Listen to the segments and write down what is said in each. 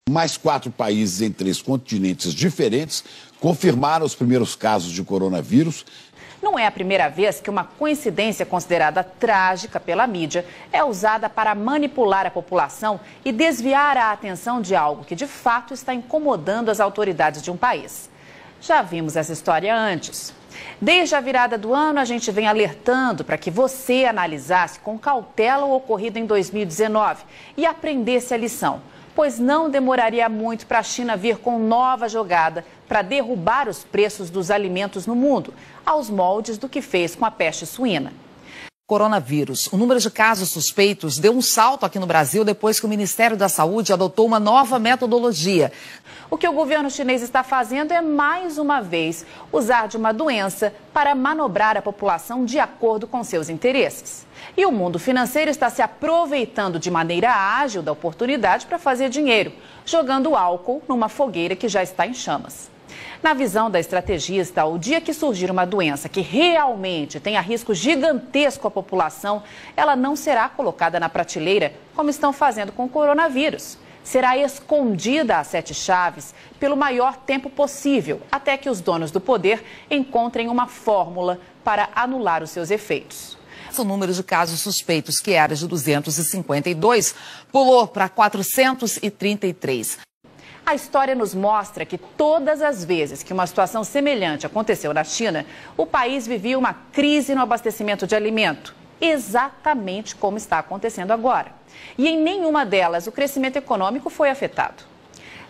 Mais 4 países em 3 continentes diferentes confirmaram os primeiros casos de coronavírus. Não é a primeira vez que uma coincidência considerada trágica pela mídia é usada para manipular a população e desviar a atenção de algo que de fato está incomodando as autoridades de um país. Já vimos essa história antes. Desde a virada do ano, a gente vem alertando para que você analisasse com cautela o ocorrido em 2019 e aprendesse a lição, pois não demoraria muito para a China vir com nova jogada para derrubar os preços dos alimentos no mundo, aos moldes do que fez com a peste suína. Coronavírus. O número de casos suspeitos deu um salto aqui no Brasil depois que o Ministério da Saúde adotou uma nova metodologia. O que o governo chinês está fazendo é, mais uma vez, usar de uma doença para manobrar a população de acordo com seus interesses. E o mundo financeiro está se aproveitando de maneira ágil da oportunidade para fazer dinheiro, jogando álcool numa fogueira que já está em chamas. Na visão da estrategista, o dia que surgir uma doença que realmente tenha risco gigantesco à população, ela não será colocada na prateleira como estão fazendo com o coronavírus. Será escondida a 7 chaves pelo maior tempo possível, até que os donos do poder encontrem uma fórmula para anular os seus efeitos. O número de casos suspeitos, que era de 252, pulou para 433. A história nos mostra que todas as vezes que uma situação semelhante aconteceu na China, o país vivia uma crise no abastecimento de alimento, exatamente como está acontecendo agora. E em nenhuma delas o crescimento econômico foi afetado.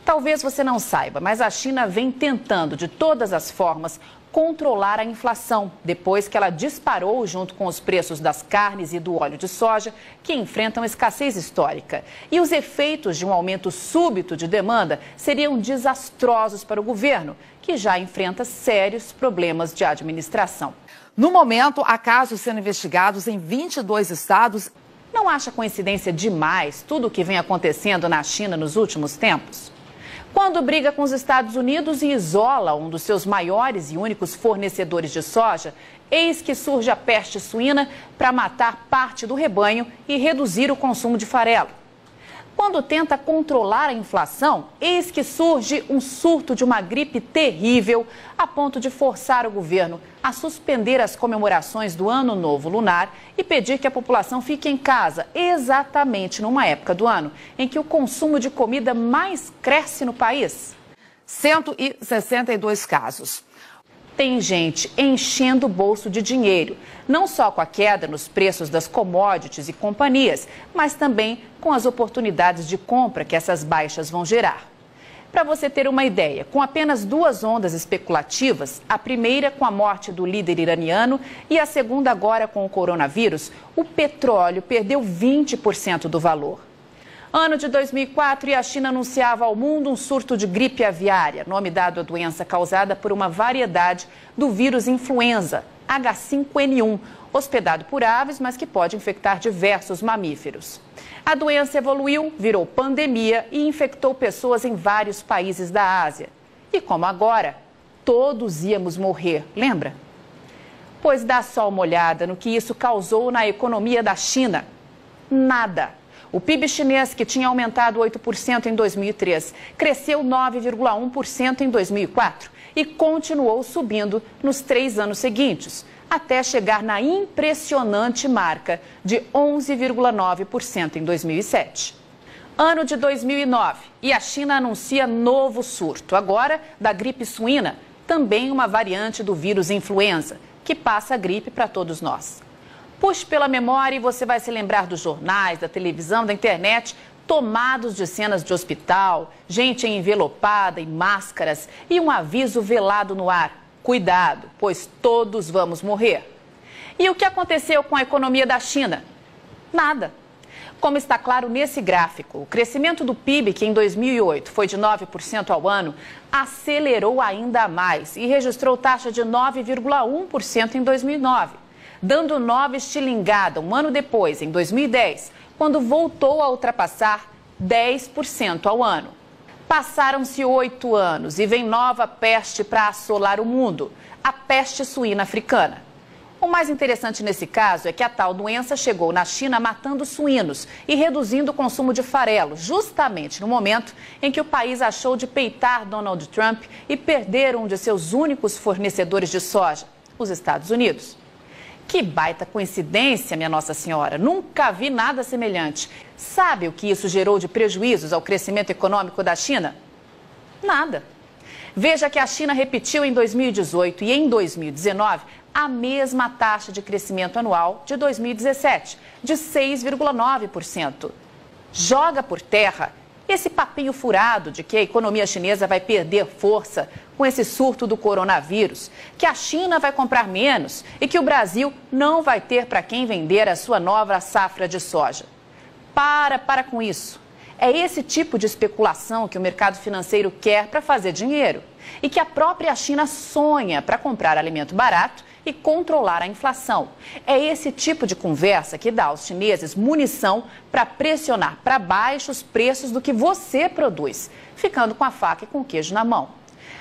Talvez você não saiba, mas a China vem tentando de todas as formas controlar a inflação, depois que ela disparou junto com os preços das carnes e do óleo de soja, que enfrentam escassez histórica. E os efeitos de um aumento súbito de demanda seriam desastrosos para o governo, que já enfrenta sérios problemas de administração. No momento, há casos sendo investigados em 22 estados. Não acha coincidência demais tudo o que vem acontecendo na China nos últimos tempos? Quando briga com os Estados Unidos e isola um dos seus maiores e únicos fornecedores de soja, eis que surge a peste suína para matar parte do rebanho e reduzir o consumo de farelo. Quando tenta controlar a inflação, eis que surge um surto de uma gripe terrível, a ponto de forçar o governo a suspender as comemorações do Ano Novo Lunar e pedir que a população fique em casa, exatamente numa época do ano em que o consumo de comida mais cresce no país. 162 casos. Tem gente enchendo o bolso de dinheiro, não só com a queda nos preços das commodities e companhias, mas também com as oportunidades de compra que essas baixas vão gerar. Para você ter uma ideia, com apenas 2 ondas especulativas, a primeira com a morte do líder iraniano e a segunda agora com o coronavírus, o petróleo perdeu 20% do valor. Ano de 2004 e a China anunciava ao mundo um surto de gripe aviária, nome dado à doença causada por uma variedade do vírus influenza, H5N1, hospedado por aves, mas que pode infectar diversos mamíferos. A doença evoluiu, virou pandemia e infectou pessoas em vários países da Ásia. E como agora, todos íamos morrer, lembra? Pois dá só uma olhada no que isso causou na economia da China. Nada. O PIB chinês, que tinha aumentado 8% em 2003, cresceu 9,1% em 2004 e continuou subindo nos 3 anos seguintes, até chegar na impressionante marca de 11,9% em 2007. Ano de 2009 e a China anuncia novo surto, agora da gripe suína, também uma variante do vírus influenza, que passa a gripe para todos nós. Puxe pela memória e você vai se lembrar dos jornais, da televisão, da internet, tomados de cenas de hospital, gente envelopada em máscaras e um aviso velado no ar. Cuidado, pois todos vamos morrer. E o que aconteceu com a economia da China? Nada. Como está claro nesse gráfico, o crescimento do PIB, que em 2008 foi de 9% ao ano, acelerou ainda mais e registrou taxa de 9,1% em 2009. Dando nova estilingada um ano depois, em 2010, quando voltou a ultrapassar 10% ao ano. Passaram-se 8 anos e vem nova peste para assolar o mundo, a peste suína africana. O mais interessante nesse caso é que a tal doença chegou na China matando suínos e reduzindo o consumo de farelo, justamente no momento em que o país achou de peitar Donald Trump e perder um de seus únicos fornecedores de soja, os Estados Unidos. Que baita coincidência, minha Nossa Senhora. Nunca vi nada semelhante. Sabe o que isso gerou de prejuízos ao crescimento econômico da China? Nada. Veja que a China repetiu em 2018 e em 2019 a mesma taxa de crescimento anual de 2017, de 6,9%. Joga por terra esse papinho furado de que a economia chinesa vai perder força com esse surto do coronavírus, que a China vai comprar menos e que o Brasil não vai ter para quem vender a sua nova safra de soja. Para com isso. É esse tipo de especulação que o mercado financeiro quer para fazer dinheiro e que a própria China sonha para comprar alimento barato e controlar a inflação. É esse tipo de conversa que dá aos chineses munição para pressionar para baixo os preços do que você produz, ficando com a faca e com o queijo na mão.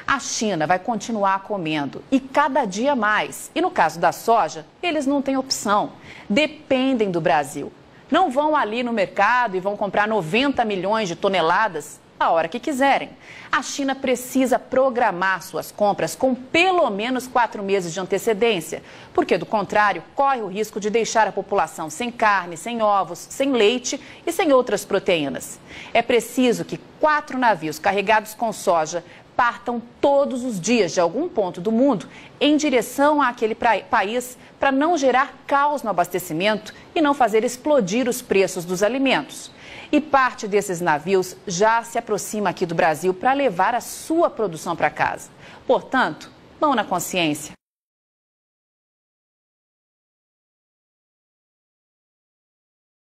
A China vai continuar comendo e cada dia mais. E no caso da soja, eles não têm opção. Dependem do Brasil. Não vão ali no mercado e vão comprar 90 milhões de toneladas a hora que quiserem. A China precisa programar suas compras com pelo menos 4 meses de antecedência, porque do contrário, corre o risco de deixar a população sem carne, sem ovos, sem leite e sem outras proteínas. É preciso que 4 navios carregados com soja partam todos os dias de algum ponto do mundo em direção àquele país para não gerar caos no abastecimento e não fazer explodir os preços dos alimentos. E parte desses navios já se aproxima aqui do Brasil para levar a sua produção para casa. Portanto, mão na consciência.